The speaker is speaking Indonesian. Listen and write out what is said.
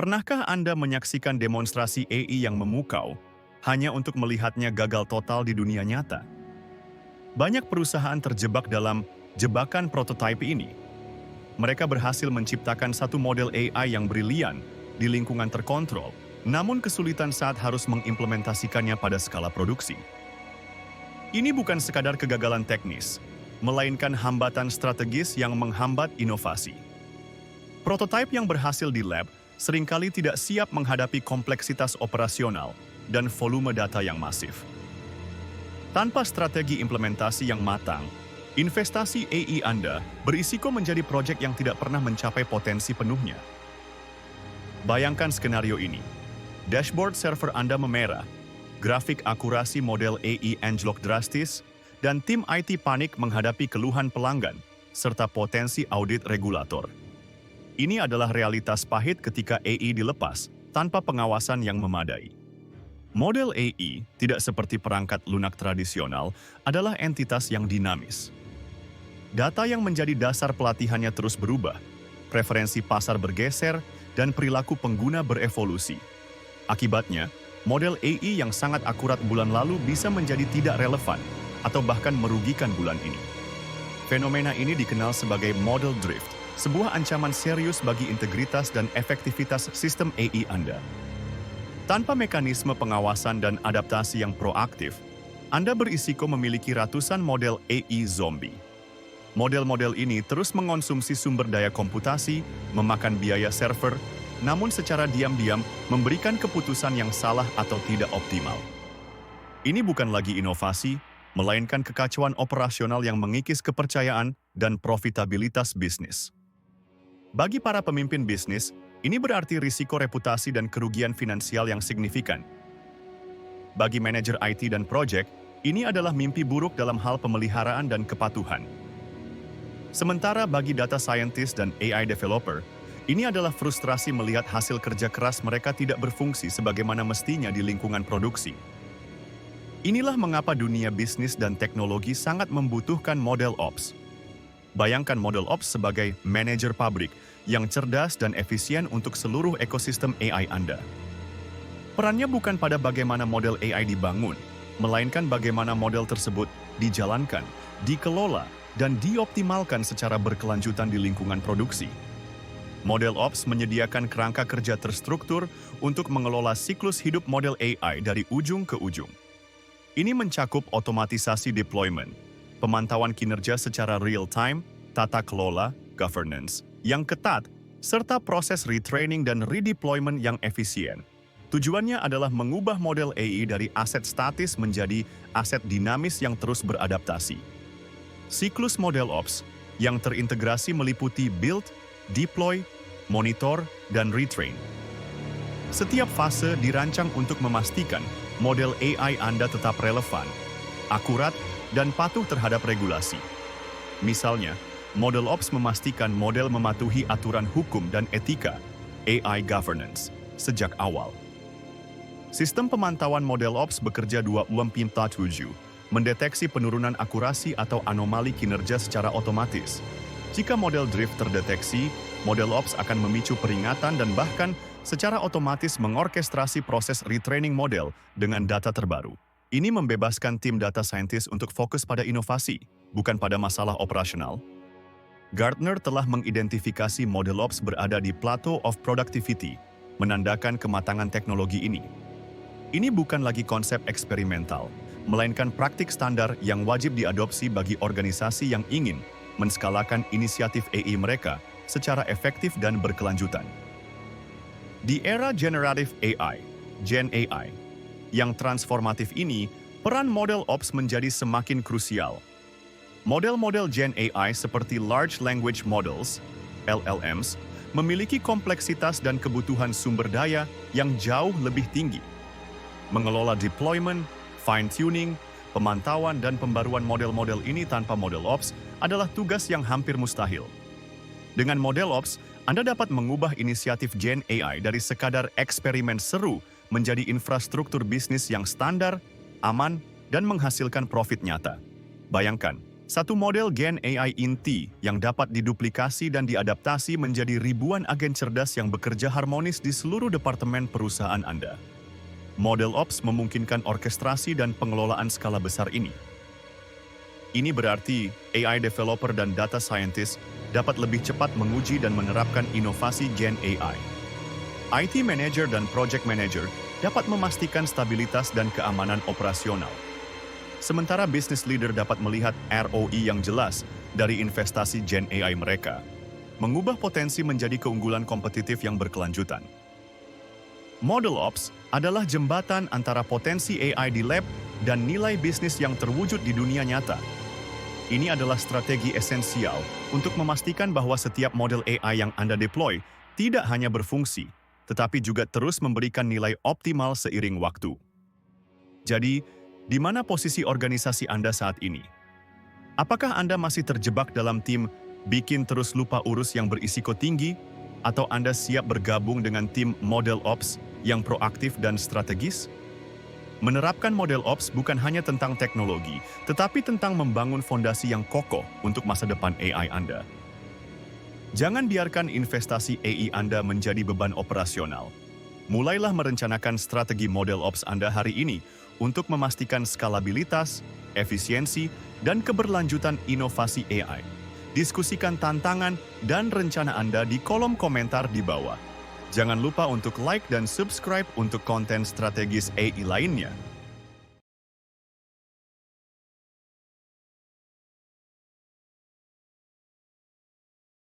Pernahkah Anda menyaksikan demonstrasi AI yang memukau hanya untuk melihatnya gagal total di dunia nyata? Banyak perusahaan terjebak dalam jebakan prototipe ini. Mereka berhasil menciptakan satu model AI yang brilian di lingkungan terkontrol, namun kesulitan saat harus mengimplementasikannya pada skala produksi. Ini bukan sekadar kegagalan teknis, melainkan hambatan strategis yang menghambat inovasi. Prototipe yang berhasil di lab seringkali tidak siap menghadapi kompleksitas operasional dan volume data yang masif. Tanpa strategi implementasi yang matang, investasi AI Anda berisiko menjadi proyek yang tidak pernah mencapai potensi penuhnya. Bayangkan skenario ini. Dashboard server Anda memerah, grafik akurasi model AI anjlok drastis, dan tim IT panik menghadapi keluhan pelanggan, serta potensi audit regulator. Ini adalah realitas pahit ketika AI dilepas tanpa pengawasan yang memadai. Model AI, tidak seperti perangkat lunak tradisional, adalah entitas yang dinamis. Data yang menjadi dasar pelatihannya terus berubah, preferensi pasar bergeser, dan perilaku pengguna berevolusi. Akibatnya, model AI yang sangat akurat bulan lalu bisa menjadi tidak relevan atau bahkan merugikan bulan ini. Fenomena ini dikenal sebagai model drift, sebuah ancaman serius bagi integritas dan efektivitas sistem AI Anda. Tanpa mekanisme pengawasan dan adaptasi yang proaktif, Anda berisiko memiliki ratusan model AI zombie. Model-model ini terus mengonsumsi sumber daya komputasi, memakan biaya server, namun secara diam-diam memberikan keputusan yang salah atau tidak optimal. Ini bukan lagi inovasi, melainkan kekacauan operasional yang mengikis kepercayaan dan profitabilitas bisnis. Bagi para pemimpin bisnis, ini berarti risiko reputasi dan kerugian finansial yang signifikan. Bagi manajer IT dan proyek, ini adalah mimpi buruk dalam hal pemeliharaan dan kepatuhan. Sementara bagi data scientist dan AI developer, ini adalah frustrasi melihat hasil kerja keras mereka tidak berfungsi sebagaimana mestinya di lingkungan produksi. Inilah mengapa dunia bisnis dan teknologi sangat membutuhkan model ops. Bayangkan model ops sebagai manajer pabrik yang cerdas dan efisien untuk seluruh ekosistem AI Anda. Perannya bukan pada bagaimana model AI dibangun, melainkan bagaimana model tersebut dijalankan, dikelola, dan dioptimalkan secara berkelanjutan di lingkungan produksi. Model Ops menyediakan kerangka kerja terstruktur untuk mengelola siklus hidup model AI dari ujung ke ujung. Ini mencakup otomatisasi deployment, pemantauan kinerja secara real-time, tata kelola, governance, yang ketat, serta proses retraining dan redeployment yang efisien. Tujuannya adalah mengubah model AI dari aset statis menjadi aset dinamis yang terus beradaptasi. Siklus model Ops yang terintegrasi meliputi build, deploy, monitor, dan retrain. Setiap fase dirancang untuk memastikan model AI Anda tetap relevan, akurat, dan patuh terhadap regulasi. Misalnya, model Ops memastikan model mematuhi aturan hukum dan etika, AI governance, sejak awal. Sistem pemantauan model Ops bekerja 24/7, mendeteksi penurunan akurasi atau anomali kinerja secara otomatis. Jika model drift terdeteksi, model Ops akan memicu peringatan dan bahkan secara otomatis mengorkestrasi proses retraining model dengan data terbaru. Ini membebaskan tim data scientist untuk fokus pada inovasi, bukan pada masalah operasional. Gartner telah mengidentifikasi model Ops berada di plateau of productivity, menandakan kematangan teknologi ini. Ini bukan lagi konsep eksperimental, melainkan praktik standar yang wajib diadopsi bagi organisasi yang ingin menskalakan inisiatif AI mereka secara efektif dan berkelanjutan. Di era generative AI, Gen AI, yang transformatif ini, peran model Ops menjadi semakin krusial. Model-model Gen AI seperti Large Language Models, LLMs, memiliki kompleksitas dan kebutuhan sumber daya yang jauh lebih tinggi. Mengelola deployment, fine-tuning, pemantauan dan pembaruan model-model ini tanpa model Ops adalah tugas yang hampir mustahil. Dengan model Ops, Anda dapat mengubah inisiatif Gen AI dari sekadar eksperimen seru menjadi infrastruktur bisnis yang standar, aman, dan menghasilkan profit nyata. Bayangkan, Satu model Gen AI inti yang dapat diduplikasi dan diadaptasi menjadi ribuan agen cerdas yang bekerja harmonis di seluruh departemen perusahaan Anda. Model Ops memungkinkan orkestrasi dan pengelolaan skala besar ini. Ini berarti AI developer dan data scientist dapat lebih cepat menguji dan menerapkan inovasi Gen AI. IT manager dan project manager dapat memastikan stabilitas dan keamanan operasional. Sementara business leader dapat melihat ROI yang jelas dari investasi Gen AI mereka, mengubah potensi menjadi keunggulan kompetitif yang berkelanjutan. Model Ops adalah jembatan antara potensi AI di lab dan nilai bisnis yang terwujud di dunia nyata. Ini adalah strategi esensial untuk memastikan bahwa setiap model AI yang Anda deploy tidak hanya berfungsi, tetapi juga terus memberikan nilai optimal seiring waktu. Jadi, di mana posisi organisasi Anda saat ini? Apakah Anda masih terjebak dalam tim bikin terus lupa urus yang berisiko tinggi? Atau Anda siap bergabung dengan tim Model Ops yang proaktif dan strategis? Menerapkan Model Ops bukan hanya tentang teknologi, tetapi tentang membangun fondasi yang kokoh untuk masa depan AI Anda. Jangan biarkan investasi AI Anda menjadi beban operasional. Mulailah merencanakan strategi Model Ops Anda hari ini untuk memastikan skalabilitas, efisiensi, dan keberlanjutan inovasi AI. Diskusikan tantangan dan rencana Anda di kolom komentar di bawah. Jangan lupa untuk like dan subscribe untuk konten strategis AI lainnya.